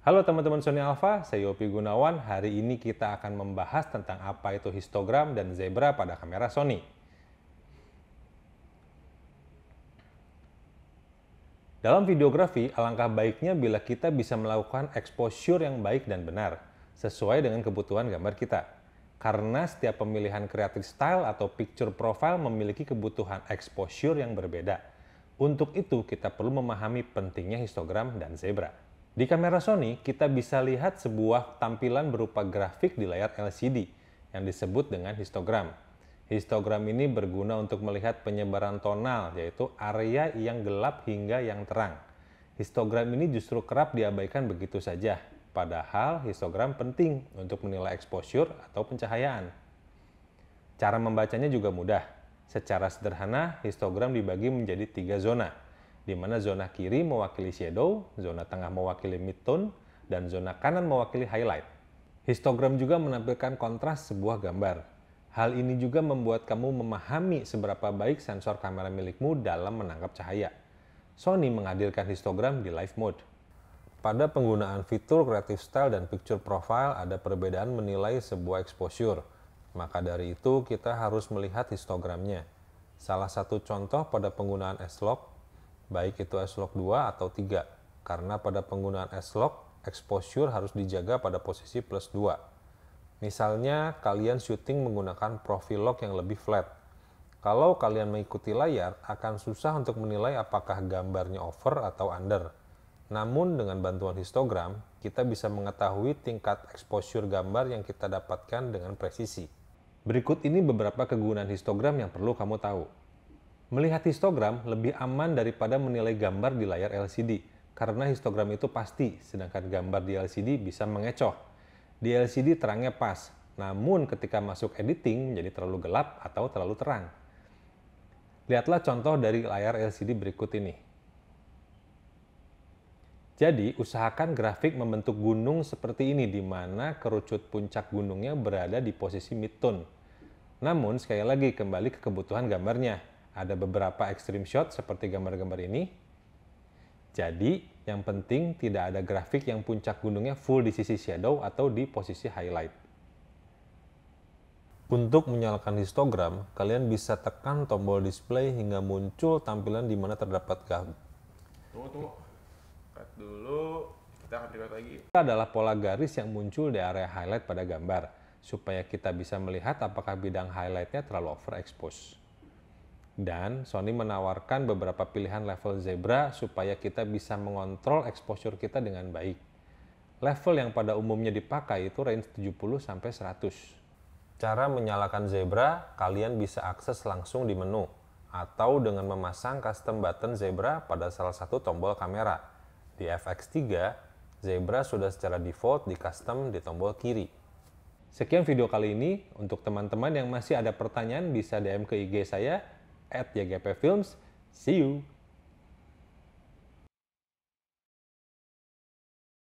Halo teman-teman Sony Alpha, saya Yopi Gunawan. Hari ini kita akan membahas tentang apa itu histogram dan zebra pada kamera Sony. Dalam videografi, alangkah baiknya bila kita bisa melakukan exposure yang baik dan benar, sesuai dengan kebutuhan gambar kita. Karena setiap pemilihan creative style atau picture profile memiliki kebutuhan exposure yang berbeda. Untuk itu, kita perlu memahami pentingnya histogram dan zebra. Di kamera Sony, kita bisa lihat sebuah tampilan berupa grafik di layar LCD yang disebut dengan histogram. Histogram ini berguna untuk melihat penyebaran tonal, yaitu area yang gelap hingga yang terang. Histogram ini justru kerap diabaikan begitu saja, padahal histogram penting untuk menilai exposure atau pencahayaan. Cara membacanya juga mudah. Secara sederhana, histogram dibagi menjadi 3 zona, di mana zona kiri mewakili shadow, zona tengah mewakili midtone, dan zona kanan mewakili highlight. Histogram juga menampilkan kontras sebuah gambar. Hal ini juga membuat kamu memahami seberapa baik sensor kamera milikmu dalam menangkap cahaya. Sony menghadirkan histogram di live mode. Pada penggunaan fitur Creative Style dan Picture Profile ada perbedaan menilai sebuah exposure. Maka dari itu kita harus melihat histogramnya. Salah satu contoh pada penggunaan S-Log, baik itu S-Log 2 atau 3. Karena pada penggunaan S-Log, exposure harus dijaga pada posisi plus 2. Misalnya kalian syuting menggunakan profil log yang lebih flat. Kalau kalian mengikuti layar, akan susah untuk menilai apakah gambarnya over atau under. Namun dengan bantuan histogram, kita bisa mengetahui tingkat exposure gambar yang kita dapatkan dengan presisi. Berikut ini beberapa kegunaan histogram yang perlu kamu tahu. Melihat histogram lebih aman daripada menilai gambar di layar LCD, karena histogram itu pasti, sedangkan gambar di LCD bisa mengecoh. Di LCD terangnya pas, namun ketika masuk editing menjadi terlalu gelap atau terlalu terang. Lihatlah contoh dari layar LCD berikut ini. Jadi, usahakan grafik membentuk gunung seperti ini, di mana kerucut puncak gunungnya berada di posisi midtone. Namun, sekali lagi kembali ke kebutuhan gambarnya. Ada beberapa extreme shot seperti gambar-gambar ini. Jadi, yang penting tidak ada grafik yang puncak gunungnya full di sisi shadow atau di posisi highlight. Untuk menyalakan histogram, kalian bisa tekan tombol display hingga muncul tampilan di mana terdapat gambar. Tunggu. Cut dulu. Kita akan record lagi. Ini adalah pola garis yang muncul di area highlight pada gambar, supaya kita bisa melihat apakah bidang highlightnya terlalu overexpose. Dan Sony menawarkan beberapa pilihan level zebra supaya kita bisa mengontrol exposure kita dengan baik. Level yang pada umumnya dipakai itu range 70-100. Cara menyalakan zebra, kalian bisa akses langsung di menu, atau dengan memasang custom button zebra pada salah satu tombol kamera. Di FX3, zebra sudah secara default di custom di tombol kiri. Sekian video kali ini. Untuk teman-teman yang masih ada pertanyaan bisa DM ke IG saya @ygpfilms. See you!